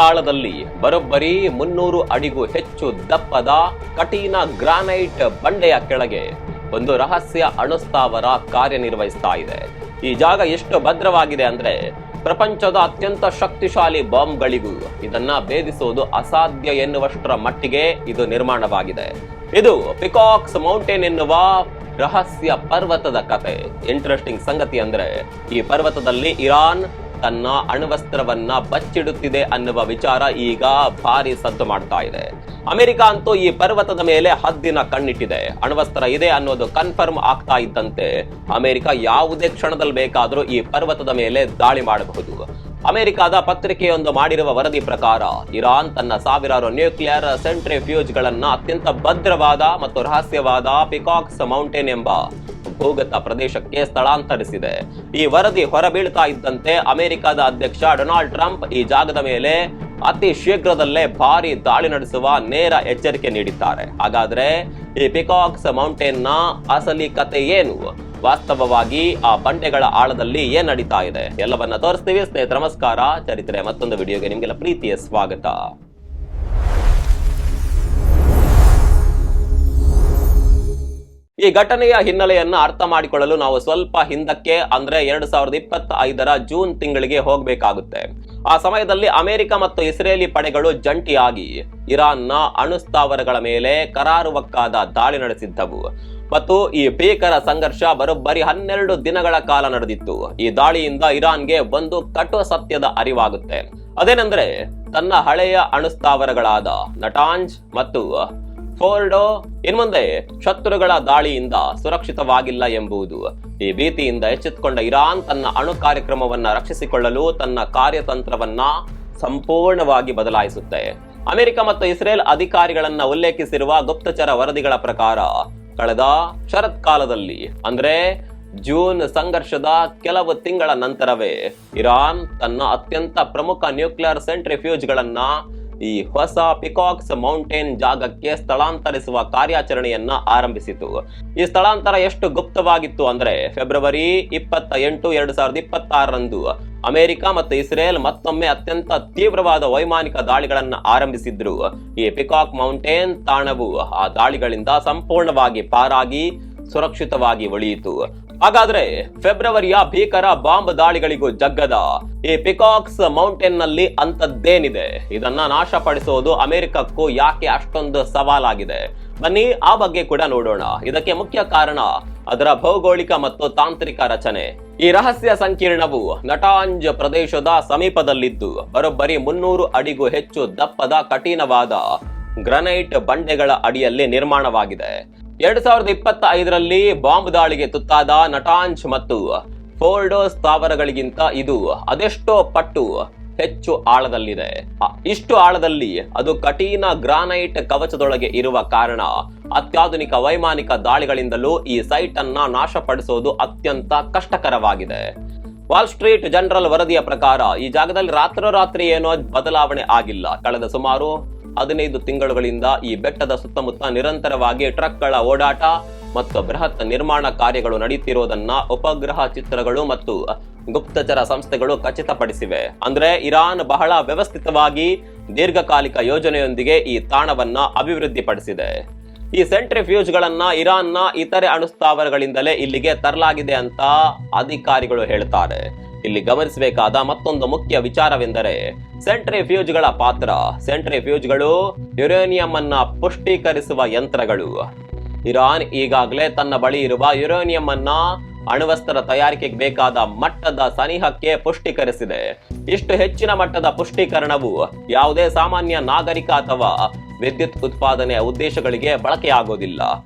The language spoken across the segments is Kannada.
ಆಳದಲ್ಲಿ ಬರೋಬ್ಬರಿ 300 ಅಡಿಗೂ ಹೆಚ್ಚು ದಪ್ಪದ ಕಠಿಣ ಗ್ರಾನೈಟ್ ಬಂಡೆಯ ಕೆಳಗೆ ಒಂದು ರಹಸ್ಯ ಅಣುಸ್ಥಾವರ ಕಾರ್ಯನಿರ್ವಹಿಸ್ತಾ ಇದೆ. ಈ ಜಾಗ ಎಷ್ಟು ಭದ್ರವಾಗಿದೆ ಅಂದ್ರೆ ಪ್ರಪಂಚದ ಅತ್ಯಂತ ಶಕ್ತಿಶಾಲಿ ಬಾಂಬ್ಗಳಿಗೂ ಇದನ್ನ ಭೇದಿಸುವುದು ಅಸಾಧ್ಯ ಎನ್ನುವಷ್ಟರ ಮಟ್ಟಿಗೆ ಇದು ನಿರ್ಮಾಣವಾಗಿದೆ. ಇದು ಪಿಕಾಕ್ಸ್ ಮೌಂಟೇನ್ ಎನ್ನುವ ರಹಸ್ಯ ಪರ್ವತದ ಕತೆ. ಇಂಟ್ರೆಸ್ಟಿಂಗ್ ಸಂಗತಿ ಅಂದ್ರೆ ಈ ಪರ್ವತದಲ್ಲಿ ಇರಾನ್ ತನ್ನ ಅಣ್ವಸ್ತ್ರವನ್ನ ಬಚ್ಚಿಡುತ್ತಿದೆ ಅನ್ನುವ ವಿಚಾರ ಈಗ ಭಾರಿ ಸದ್ದು ಮಾಡ್ತಾ ಇದೆ. ಅಮೆರಿಕ ಅಂತೂ ಈ ಪರ್ವತದ ಮೇಲೆ ಹದ್ದಿನ ಕಣ್ಣಿಟ್ಟಿದೆ. ಅಣ್ವಸ್ತ್ರ ಇದೆ ಅನ್ನೋದು ಕನ್ಫರ್ಮ್ ಆಗ್ತಾ ಇದ್ದಂತೆ ಅಮೆರಿಕ ಯಾವುದೇ ಕ್ಷಣದಲ್ಲಿ ಬೇಕಾದರೂ ಈ ಪರ್ವತದ ಮೇಲೆ ದಾಳಿ ಮಾಡಬಹುದು. ಅಮೆರಿಕದ ಪತ್ರಿಕೆಯೊಂದು ಮಾಡಿರುವ ವರದಿ ಪ್ರಕಾರ ಇರಾನ್ ತನ್ನ ಸಾವಿರಾರು ನ್ಯೂಕ್ಲಿಯರ್ ಸೆಂಟ್ರಿಫ್ಯೂಜ್ಗಳನ್ನ ಅತ್ಯಂತ ಭದ್ರವಾದ ಮತ್ತು ರಹಸ್ಯವಾದ ಪಿಕಾಕ್ಸ್ ಮೌಂಟೇನ್ ಎಂಬ ಭೂಗತ ಪ್ರದೇಶಕ್ಕೆ ಸ್ಥಳಾಂತರಿಸಿದೆ. ಈ ವರದಿ ಹೊರಬೀಳ್ತಾ ಇದ್ದಂತೆ ಅಮೆರಿಕದ ಅಧ್ಯಕ್ಷ ಡೊನಾಲ್ಡ್ ಟ್ರಂಪ್ ಈ ಜಾಗದ ಮೇಲೆ ಅತಿ ಶೀಘ್ರದಲ್ಲೇ ಭಾರಿ ದಾಳಿ ನಡೆಸುವ ನೇರ ಎಚ್ಚರಿಕೆ ನೀಡಿದ್ದಾರೆ. ಹಾಗಾದ್ರೆ ಈ ಪಿಕಾಕ್ಸ್ ಮೌಂಟೇನ್ ನ ಅಸಲಿ ಕತೆ ಏನು? ವಾಸ್ತವವಾಗಿ ಆ ಬಂಡೆಗಳ ಆಳದಲ್ಲಿ ಏನ್ ನಡೀತಾ ಇದೆ ಎಲ್ಲವನ್ನ ತೋರಿಸ್ತೀವಿ. ಸ್ನೇಹಿತರೆ ನಮಸ್ಕಾರ, ಚರಿತ್ರೆ ಮತ್ತೊಂದು ವಿಡಿಯೋಗೆ ನಿಮ್ಗೆಲ್ಲ ಪ್ರೀತಿಯ ಸ್ವಾಗತ. ಈ ಘಟನೆಯ ಹಿನ್ನೆಲೆಯನ್ನ ಅರ್ಥ ಮಾಡಿಕೊಳ್ಳಲು ನಾವು ಸ್ವಲ್ಪ ಹಿಂದಕ್ಕೆ ಅಂದ್ರೆ 2025ರ ಜೂನ್ ತಿಂಗಳಿಗೆ ಹೋಗಬೇಕಾಗುತ್ತೆ. ಆ ಸಮಯದಲ್ಲಿ ಅಮೆರಿಕ ಮತ್ತು ಇಸ್ರೇಲಿ ಪಡೆಗಳು ಜಂಟಿಯಾಗಿ ಇರಾನ್ನ ಅಣುಸ್ಥಾವರಗಳ ಮೇಲೆ ಕರಾರುವಕ್ಕಾದ ದಾಳಿ ನಡೆಸಿದ್ದವು ಮತ್ತು ಈ ಭೀಕರ ಸಂಘರ್ಷ ಬರೋಬ್ಬರಿ 12 ದಿನಗಳ ಕಾಲ ನಡೆದಿತ್ತು. ಈ ದಾಳಿಯಿಂದ ಇರಾನ್ಗೆ ಒಂದು ಕಟು ಸತ್ಯದ ಅರಿವಾಗುತ್ತೆ. ಅದೇನೆಂದ್ರೆ ತನ್ನ ಹಳೆಯ ಅಣುಸ್ಥಾವರಗಳಾದ ನಟಾಂಜ್ ಮತ್ತು ಫೋರ್ಡೋ ಇನ್ಮುಂದೆ ಶತ್ರುಗಳ ದಾಳಿಯಿಂದ ಸುರಕ್ಷಿತವಾಗಿಲ್ಲ ಎಂಬುದು. ಈ ಭೀತಿಯಿಂದ ಎಚ್ಚೆತ್ತುಕೊಂಡ ಇರಾನ್ ತನ್ನ ಅಣು ಕಾರ್ಯಕ್ರಮವನ್ನ ರಕ್ಷಿಸಿಕೊಳ್ಳಲು ತನ್ನ ಕಾರ್ಯತಂತ್ರವನ್ನ ಸಂಪೂರ್ಣವಾಗಿ ಬದಲಾಯಿಸುತ್ತೆ. ಅಮೆರಿಕ ಮತ್ತು ಇಸ್ರೇಲ್ ಅಧಿಕಾರಿಗಳನ್ನ ಉಲ್ಲೇಖಿಸಿರುವ ಗುಪ್ತಚರ ವರದಿಗಳ ಪ್ರಕಾರ ಕಳೆದ ಶರತ್ಕಾಲದಲ್ಲಿ ಅಂದ್ರೆ ಜೂನ್ ಸಂಘರ್ಷದ ಕೆಲವು ತಿಂಗಳ ನಂತರವೇ ಇರಾನ್ ತನ್ನ ಅತ್ಯಂತ ಪ್ರಮುಖ ನ್ಯೂಕ್ಲಿಯರ್ ಸೆಂಟ್ರಿಫ್ಯೂಜ್ಗಳನ್ನ ಈ ಹೊಸ ಪಿಕಾಕ್ಸ್ ಮೌಂಟೇನ್ ಜಾಗಕ್ಕೆ ಸ್ಥಳಾಂತರಿಸುವ ಕಾರ್ಯಾಚರಣೆಯನ್ನ ಆರಂಭಿಸಿತು. ಈ ಸ್ಥಳಾಂತರ ಎಷ್ಟು ಗುಪ್ತವಾಗಿತ್ತು ಅಂದ್ರೆ ಫೆಬ್ರವರಿ 28, 2026ರಂದು ಅಮೆರಿಕ ಮತ್ತು ಇಸ್ರೇಲ್ ಮತ್ತೊಮ್ಮೆ ಅತ್ಯಂತ ತೀವ್ರವಾದ ವೈಮಾನಿಕ ದಾಳಿಗಳನ್ನ ಆರಂಭಿಸಿದ್ರು. ಈ ಪಿಕಾಕ್ ಮೌಂಟೇನ್ ತಾಣವು ಆ ದಾಳಿಗಳಿಂದ ಸಂಪೂರ್ಣವಾಗಿ ಪಾರಾಗಿ ಸುರಕ್ಷಿತವಾಗಿ ಉಳಿಯಿತು. ಹಾಗಾದ್ರೆ ಫೆಬ್ರವರಿಯ ಭೀಕರ ಬಾಂಬ್ ದಾಳಿಗಳಿಗೂ ಜಗ್ಗದ ಈ ಪಿಕಾಕ್ಸ್ ಮೌಂಟೇನ್ ನಲ್ಲಿ ಅಂತದ್ದೇನಿದೆ? ಇದನ್ನ ನಾಶಪಡಿಸೋದು ಅಮೆರಿಕಕ್ಕೂ ಯಾಕೆ ಅಷ್ಟೊಂದು ಸವಾಲಾಗಿದೆ? ಬನ್ನಿ ಆ ಬಗ್ಗೆ ಕೂಡ ನೋಡೋಣ. ಇದಕ್ಕೆ ಮುಖ್ಯ ಕಾರಣ ಅದರ ಭೌಗೋಳಿಕ ಮತ್ತು ತಾಂತ್ರಿಕ ರಚನೆ. ಈ ರಹಸ್ಯ ಸಂಕೀರ್ಣವು ನಟಾಂಜ್ ಪ್ರದೇಶದ ಸಮೀಪದಲ್ಲಿದ್ದು ಬರೋಬ್ಬರಿ 300 ಅಡಿಗೂ ಹೆಚ್ಚು ದಪ್ಪದ ಕಠಿಣವಾದ ಗ್ರನೈಟ್ ಬಂಡೆಗಳ ಅಡಿಯಲ್ಲಿ ನಿರ್ಮಾಣವಾಗಿದೆ. 2025ರಲ್ಲಿ ಬಾಂಬ್ ದಾಳಿಗೆ ತುತ್ತಾದ ನಟಾಂಜ್ ಮತ್ತು ಫೋರ್ಡೋ ಸ್ಥಾವರಗಳಿಗಿಂತ ಇದು ಅದೆಷ್ಟೋ ಪಟ್ಟು ಹೆಚ್ಚು ಆಳದಲ್ಲಿದೆ. ಇಷ್ಟು ಆಳದಲ್ಲಿ ಅದು ಕಠಿಣ ಗ್ರಾನೈಟ್ ಕವಚದೊಳಗೆ ಇರುವ ಕಾರಣ ಅತ್ಯಾಧುನಿಕ ವೈಮಾನಿಕ ದಾಳಿಗಳಿಂದಲೂ ಈ ಸೈಟ್ ಅನ್ನ ನಾಶಪಡಿಸೋದು ಅತ್ಯಂತ ಕಷ್ಟಕರವಾಗಿದೆ. ವಾಲ್ ಸ್ಟ್ರೀಟ್ ಜನರಲ್ ವರದಿಯ ಪ್ರಕಾರ ಈ ಜಾಗದಲ್ಲಿ ರಾತ್ರೋರಾತ್ರಿ ಏನೋ ಬದಲಾವಣೆ ಆಗಿಲ್ಲ. ಕಳೆದ ಸುಮಾರು 15 ತಿಂಗಳುಗಳಿಂದ ಈ ಬೆಟ್ಟದ ಸುತ್ತಮುತ್ತ ನಿರಂತರವಾಗಿ ಟ್ರಕ್ಗಳ ಓಡಾಟ ಮತ್ತು ಬೃಹತ್ ನಿರ್ಮಾಣ ಕಾರ್ಯಗಳು ನಡೆಯುತ್ತಿರುವುದನ್ನ ಉಪಗ್ರಹ ಚಿತ್ರಗಳು ಮತ್ತು ಗುಪ್ತಚರ ಸಂಸ್ಥೆಗಳು ಖಚಿತಪಡಿಸಿವೆ. ಅಂದ್ರೆ ಇರಾನ್ ಬಹಳ ವ್ಯವಸ್ಥಿತವಾಗಿ ದೀರ್ಘಕಾಲಿಕ ಯೋಜನೆಯೊಂದಿಗೆ ಈ ತಾಣವನ್ನ ಅಭಿವೃದ್ಧಿಪಡಿಸಿದೆ. ಈ ಸೆಂಟ್ರಿಫ್ಯೂಜ್ಗಳನ್ನ ಇರಾನ್ನ ಇತರೆ ಅಣುಸ್ಥಾವರಗಳಿಂದಲೇ ಇಲ್ಲಿಗೆ ತರಲಾಗಿದೆ ಅಂತ ಅಧಿಕಾರಿಗಳು ಹೇಳ್ತಾರೆ. ಇಲ್ಲಿ ಗಮನಿಸಬೇಕಾದ ಮತ್ತೊಂದು ಮುಖ್ಯ ವಿಚಾರವೆಂದರೆ ಸೆಂಟ್ರಿಫ್ಯೂಜ್ಗಳ ಪಾತ್ರ. ಸೆಂಟ್ರಿಫ್ಯೂಜ್ಗಳು ಯುರೇನಿಯಂ ಅನ್ನ ಪುಷ್ಟೀಕರಿಸುವ ಯಂತ್ರಗಳು. ಇರಾನ್ ಈಗಾಗಲೇ ತನ್ನ ಬಳಿ ಇರುವ ಯುರೇನಿಯಂ ಅನ್ನ ಅಣ್ವಸ್ತ್ರ ತಯಾರಿಕೆಗೆ ಬೇಕಾದ ಮಟ್ಟದ ಸನಿಹಕ್ಕೆ ಪುಷ್ಟೀಕರಿಸಿದೆ. ಇಷ್ಟು ಹೆಚ್ಚಿನ ಮಟ್ಟದ ಪುಷ್ಟೀಕರಣವು ಯಾವುದೇ ಸಾಮಾನ್ಯ ನಾಗರಿಕ ಅಥವಾ ವಿದ್ಯುತ್ ಉತ್ಪಾದನೆಯ ಉದ್ದೇಶಗಳಿಗೆ ಬಳಕೆಯಾಗೋದಿಲ್ಲ.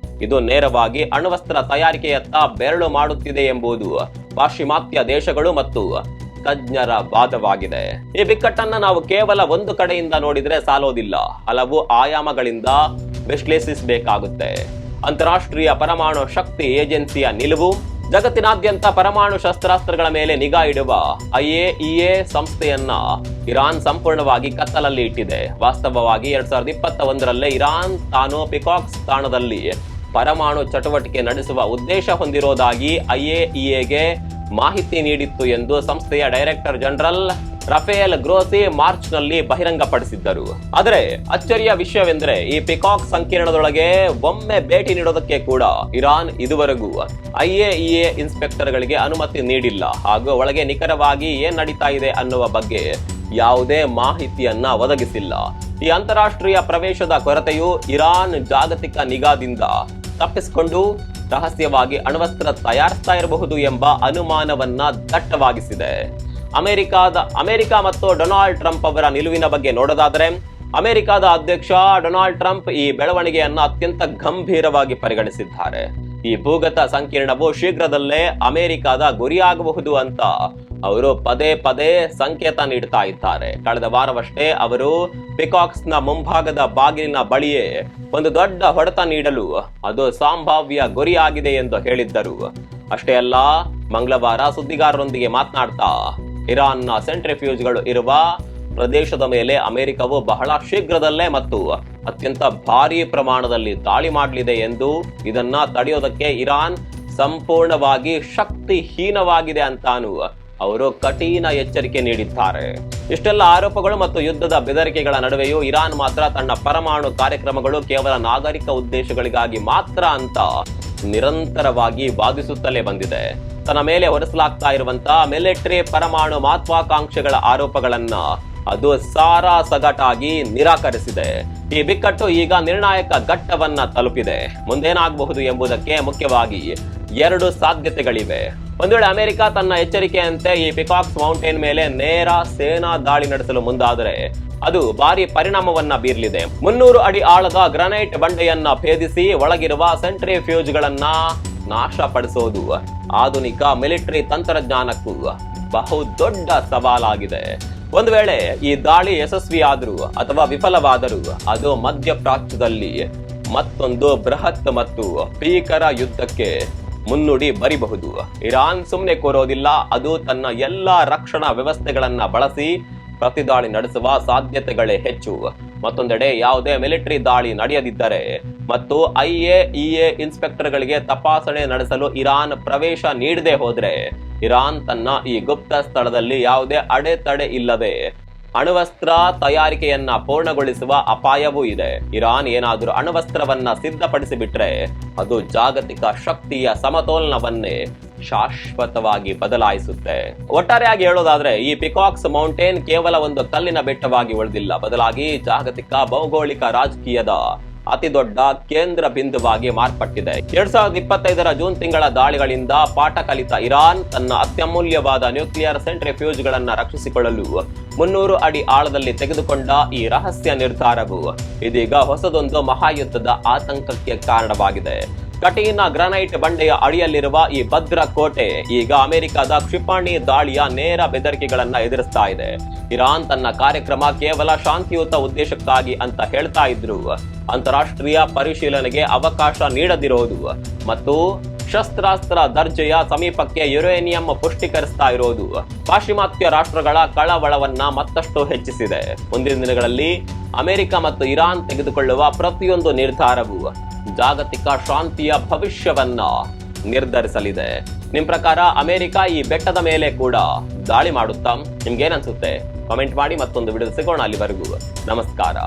ಇದು ನೇರವಾಗಿ ಅಣ್ವಸ್ತ್ರ ತಯಾರಿಕೆಯತ್ತ ಬೆರಳು ಮಾಡುತ್ತಿದೆ ಎಂಬುದು ಪಾಶ್ಚಿಮಾತ್ಯ ದೇಶಗಳು ಮತ್ತು ತಜ್ಞರ ವಾದವಾಗಿದೆ. ಈ ಬಿಕ್ಕಟ್ಟನ್ನ ನಾವು ಕೇವಲ ಒಂದು ಕಡೆಯಿಂದ ನೋಡಿದ್ರೆ ಸಾಲೋದಿಲ್ಲ, ಹಲವು ಆಯಾಮಗಳಿಂದ ವಿಶ್ಲೇಷಿಸಬೇಕಾಗುತ್ತೆ. ಅಂತಾರಾಷ್ಟ್ರೀಯ ಪರಮಾಣು ಶಕ್ತಿ ಏಜೆನ್ಸಿಯ ನಿಲುವು, ಜಗತ್ತಿನಾದ್ಯಂತ ಪರಮಾಣು ಶಸ್ತ್ರಾಸ್ತ್ರಗಳ ಮೇಲೆ ನಿಗಾ ಇಡುವ IAEA ಸಂಸ್ಥೆಯನ್ನ ಇರಾನ್ ಸಂಪೂರ್ಣವಾಗಿ ಕತ್ತಲಲ್ಲಿ ಇಟ್ಟಿದೆ. ವಾಸ್ತವವಾಗಿ 2021ರಲ್ಲೇ ಇರಾನ್ ತಾನು ಪಿಕಾಕ್ಸ್ ತಾಣದಲ್ಲಿ ಪರಮಾಣು ಚಟುವಟಿಕೆ ನಡೆಸುವ ಉದ್ದೇಶ ಹೊಂದಿರೋದಾಗಿ IAEAಗೆ ಮಾಹಿತಿ ನೀಡಿತ್ತು ಎಂದು ಸಂಸ್ಥೆಯ ಡೈರೆಕ್ಟರ್ ಜನರಲ್ ರಫೇಲ್ ಗ್ರೋಸಿ ಮಾರ್ಚ್ ನಲ್ಲಿ ಬಹಿರಂಗಪಡಿಸಿದ್ದರು. ಆದರೆ ಅಚ್ಚರಿಯ ವಿಷಯವೆಂದರೆ ಈ ಪಿಕಾಕ್ ಸಂಕೀರ್ಣದೊಳಗೆ ಒಮ್ಮೆ ಭೇಟಿ ನೀಡೋದಕ್ಕೆ ಕೂಡ ಇರಾನ್ ಇದುವರೆಗೂ IAEA ಇನ್ಸ್ಪೆಕ್ಟರ್ಗಳಿಗೆ ಅನುಮತಿ ನೀಡಿಲ್ಲ ಹಾಗೂ ಒಳಗೆ ನಿಖರವಾಗಿ ಏನ್ ನಡೀತಾ ಇದೆ ಅನ್ನುವ ಬಗ್ಗೆ ಯಾವುದೇ ಮಾಹಿತಿಯನ್ನ ಒದಗಿಸಿಲ್ಲ. ಈ ಅಂತಾರಾಷ್ಟ್ರೀಯ ಪ್ರವೇಶದ ಕೊರತೆಯು ಇರಾನ್ ಜಾಗತಿಕ ನಿಗಾದಿಂದ ತಪ್ಪಿಸಿಕೊಂಡು ರಹಸ್ಯವಾಗಿ ಅಣ್ವಸ್ತ್ರ ತಯಾರಿಸ್ತಾ ಇರಬಹುದು ಎಂಬ ಅನುಮಾನವನ್ನ ದಟ್ಟವಾಗಿಸಿದೆ. ಅಮೆರಿಕ ಮತ್ತು ಡೊನಾಲ್ಡ್ ಟ್ರಂಪ್ ಅವರ ನಿಲುವಿನ ಬಗ್ಗೆ ನೋಡೋದಾದ್ರೆ, ಅಮೆರಿಕದ ಅಧ್ಯಕ್ಷ ಡೊನಾಲ್ಡ್ ಟ್ರಂಪ್ ಈ ಬೆಳವಣಿಗೆಯನ್ನ ಅತ್ಯಂತ ಗಂಭೀರವಾಗಿ ಪರಿಗಣಿಸಿದ್ದಾರೆ. ಈ ಭೂಗತ ಸಂಕೀರ್ಣವು ಶೀಘ್ರದಲ್ಲೇ ಅಮೆರಿಕದ ಗುರಿಯಾಗಬಹುದು ಅಂತ ಅವರು ಪದೇ ಪದೇ ಸಂಕೇತ ನೀಡ್ತಾ ಇದ್ದಾರೆ. ಕಳೆದ ವಾರವಷ್ಟೇ ಅವರು ಪಿಕಾಕ್ಸ್ ನ ಮುಂಭಾಗದ ಬಾಗಿಲಿನ ಬಳಿಯೇ ಒಂದು ದೊಡ್ಡ ಹೊಡೆತ ನೀಡಲು ಅದು ಸಂಭಾವ್ಯ ಗುರಿಯಾಗಿದೆ ಎಂದು ಹೇಳಿದ್ದರು. ಅಷ್ಟೇ ಅಲ್ಲ, ಮಂಗಳವಾರ ಸುದ್ದಿಗಾರರೊಂದಿಗೆ ಮಾತನಾಡ್ತಾ ಇರಾನ್ನ ಸೆಂಟ್ರಿಫ್ಯೂಜ್ಗಳು ಇರುವ ಪ್ರದೇಶದ ಮೇಲೆ ಅಮೆರಿಕವು ಬಹಳ ಶೀಘ್ರದಲ್ಲೇ ಮತ್ತು ಅತ್ಯಂತ ಭಾರೀ ಪ್ರಮಾಣದಲ್ಲಿ ದಾಳಿ ಮಾಡಲಿದೆ ಎಂದು, ಇದನ್ನ ತಡೆಯೋದಕ್ಕೆ ಇರಾನ್ ಸಂಪೂರ್ಣವಾಗಿ ಶಕ್ತಿಹೀನವಾಗಿದೆ ಅಂತಾನು ಅವರು ಕಠಿಣ ಎಚ್ಚರಿಕೆ ನೀಡಿದ್ದಾರೆ. ಇಷ್ಟೆಲ್ಲ ಆರೋಪಗಳು ಮತ್ತು ಯುದ್ಧದ ಬೆದರಿಕೆಗಳ ನಡುವೆಯೂ ಇರಾನ್ ಮಾತ್ರ ತನ್ನ ಪರಮಾಣು ಕಾರ್ಯಕ್ರಮಗಳು ಕೇವಲ ನಾಗರಿಕ ಉದ್ದೇಶಗಳಿಗಾಗಿ ಮಾತ್ರ ಅಂತ ನಿರಂತರವಾಗಿ ವಾದಿಸುತ್ತಲೇ ಬಂದಿದೆ. ತನ್ನ ಮೇಲೆ ಹೊರಿಸಲಾಗ್ತಾ ಇರುವಂತಹ ಮಿಲಿಟರಿ ಪರಮಾಣು ಮಹತ್ವಾಕಾಂಕ್ಷೆಗಳ ಆರೋಪಗಳನ್ನ ಅದು ಸಾರಾಸಗಟಾಗಿ ನಿರಾಕರಿಸಿದೆ. ಈ ಬಿಕ್ಕಟ್ಟು ಈಗ ನಿರ್ಣಾಯಕ ಘಟ್ಟವನ್ನ ತಲುಪಿದೆ. ಮುಂದೇನಾಗಬಹುದು ಎಂಬುದಕ್ಕೆ ಮುಖ್ಯವಾಗಿ 2 ಸಾಧ್ಯತೆಗಳಿವೆ. ಒಂದು ವೇಳೆ ಅಮೆರಿಕ ತನ್ನ ಎಚ್ಚರಿಕೆಯಂತೆ ಈ ಪಿಕಾಕ್ಸ್ ಮೌಂಟೇನ್ ಮೇಲೆ ನೇರ ಸೇನಾ ದಾಳಿ ನಡೆಸಲು ಮುಂದಾದರೆ ಅದು ಭಾರಿ ಪರಿಣಾಮವನ್ನ ಬೀರಲಿದೆ. 300 ಅಡಿ ಆಳದ ಗ್ರಾನೈಟ್ ಬಂಡೆಯನ್ನ ಭೇದಿಸಿ ಒಳಗಿರುವ ಸೆಂಟ್ರಿಫ್ಯೂಜ್ಗಳನ್ನ ನಾಶಪಡಿಸೋದು ಆಧುನಿಕ ಮಿಲಿಟರಿ ತಂತ್ರಜ್ಞಾನಕ್ಕೂ ಬಹುದೊಡ್ಡ ಸವಾಲಾಗಿದೆ. ಒಂದು ವೇಳೆ ಈ ದಾಳಿ ಯಶಸ್ವಿಯಾದರೂ ಅಥವಾ ವಿಫಲವಾದರೂ ಅದು ಮಧ್ಯಪ್ರಾಚ್ಯದಲ್ಲಿ ಮತ್ತೊಂದು ಬೃಹತ್ ಮತ್ತು ಭೀಕರ ಯುದ್ಧಕ್ಕೆ ಮುನ್ನುಡಿ ಬರಿಬಹುದು. ಇರಾನ್ ಸುಮ್ಮನೆ ಕೂರೋದಿಲ್ಲ. ಅದು ತನ್ನ ಎಲ್ಲಾ ರಕ್ಷಣಾ ವ್ಯವಸ್ಥೆಗಳನ್ನ ಬಳಸಿ ಪ್ರತಿದಾಳಿ ನಡೆಸುವ ಸಾಧ್ಯತೆಗಳೇ ಹೆಚ್ಚು. ಮತ್ತೊಂದೆಡೆ ಯಾವುದೇ ಮಿಲಿಟರಿ ದಾಳಿ ನಡೆಯದಿದ್ದರೆ ಮತ್ತು IAEA ಇನ್ಸ್ಪೆಕ್ಟರ್ಗಳಿಗೆ ತಪಾಸಣೆ ನಡೆಸಲು ಇರಾನ್ ಪ್ರವೇಶ ನೀಡದೆ ಹೋದ್ರೆ ಇರಾನ್ ತನ್ನ ಈ ಗುಪ್ತ ಸ್ಥಳದಲ್ಲಿ ಯಾವುದೇ ಅಡೆತಡೆ ಇಲ್ಲದೆ ಅಣ್ವಸ್ತ್ರ ತಯಾರಿಕೆಯನ್ನ ಪೂರ್ಣಗೊಳಿಸುವ ಅಪಾಯವೂ ಇದೆ. ಇರಾನ್ ಏನಾದರೂ ಅಣ್ವಸ್ತ್ರವನ್ನ ಸಿದ್ಧಪಡಿಸಿ ಬಿಟ್ರೆ ಅದು ಜಾಗತಿಕ ಶಕ್ತಿಯ ಸಮತೋಲನವನ್ನೇ ಶಾಶ್ವತವಾಗಿ ಬದಲಾಯಿಸುತ್ತೆ. ಒಟ್ಟಾರೆಯಾಗಿ ಹೇಳೋದಾದ್ರೆ ಈ ಪಿಕಾಕ್ಸ್ ಮೌಂಟೇನ್ ಕೇವಲ ಒಂದು ಕಲ್ಲಿನ ಬೆಟ್ಟವಾಗಿ ಉಳಿದಿಲ್ಲ, ಬದಲಾಗಿ ಜಾಗತಿಕ ಭೌಗೋಳಿಕ ರಾಜಕೀಯದ ಅತಿ ದೊಡ್ಡ ಕೇಂದ್ರ ಬಿಂದುವಾಗಿ ಮಾರ್ಪಟ್ಟಿದೆ. 2025ರ ಜೂನ್ ತಿಂಗಳ ದಾಳಿಗಳಿಂದ ಪಾಠ ಕಲಿತ ಇರಾನ್ ತನ್ನ ಅತ್ಯಮೂಲ್ಯವಾದ ನ್ಯೂಕ್ಲಿಯರ್ ಸೆಂಟ್ರಿಫ್ಯೂಜ್ಗಳನ್ನ ರಕ್ಷಿಸಿಕೊಳ್ಳಲು 300 ಅಡಿ ಆಳದಲ್ಲಿ ತೆಗೆದುಕೊಂಡ ಈ ರಹಸ್ಯ ನಿರ್ಧಾರವು ಇದೀಗ ಹೊಸದೊಂದು ಮಹಾಯುದ್ಧದ ಆತಂಕಕ್ಕೆ ಕಾರಣವಾಗಿದೆ. ಕಠಿಣ ಗ್ರಾನೈಟ್ ಬಂಡೆಯ ಅಡಿಯಲ್ಲಿರುವ ಈ ಭದ್ರ ಕೋಟೆ ಈಗ ಅಮೆರಿಕದ ಕ್ಷಿಪಣಿ ದಾಳಿಯ ನೇರ ಬೆದರಿಕೆಗಳನ್ನ ಎದುರಿಸ್ತಾ ಇದೆ. ಇರಾನ್ ತನ್ನ ಕಾರ್ಯಕ್ರಮ ಕೇವಲ ಶಾಂತಿಯುತ ಉದ್ದೇಶಕ್ಕಾಗಿ ಅಂತ ಹೇಳ್ತಾ ಇದ್ರು, ಅಂತಾರಾಷ್ಟ್ರೀಯ ಪರಿಶೀಲನೆಗೆ ಅವಕಾಶ ನೀಡದಿರೋದು ಮತ್ತು ಶಸ್ತ್ರಾಸ್ತ್ರ ದರ್ಜೆಯ ಸಮೀಪಕ್ಕೆ ಯುರೇನಿಯಂ ಪುಷ್ಟೀಕರಿಸ್ತಾ ಇರೋದು ಪಾಶ್ಚಿಮಾತ್ಯ ರಾಷ್ಟ್ರಗಳ ಕಳವಳವನ್ನ ಮತ್ತಷ್ಟು ಹೆಚ್ಚಿಸಿದೆ. ಮುಂದಿನ ದಿನಗಳಲ್ಲಿ ಅಮೆರಿಕ ಮತ್ತು ಇರಾನ್ ತೆಗೆದುಕೊಳ್ಳುವ ಪ್ರತಿಯೊಂದು ನಿರ್ಧಾರವು ಜಾಗತಿಕ ಶಾಂತಿಯ ಭವಿಷ್ಯವನ್ನ ನಿರ್ಧರಿಸಲಿದೆ. ನಿಮ್ ಪ್ರಕಾರ ಅಮೆರಿಕ ಈ ಬೆಟ್ಟದ ಮೇಲೆ ಕೂಡ ದಾಳಿ ಮಾಡುತ್ತಾ? ನಿಮ್ಗೇನನ್ಸುತ್ತೆ? ಕಾಮೆಂಟ್ ಮಾಡಿ. ಮತ್ತೊಂದು ವಿಡಿಯೋ ಸಿಗೋಣ. ಅಲ್ಲಿವರೆಗೂ ನಮಸ್ಕಾರ.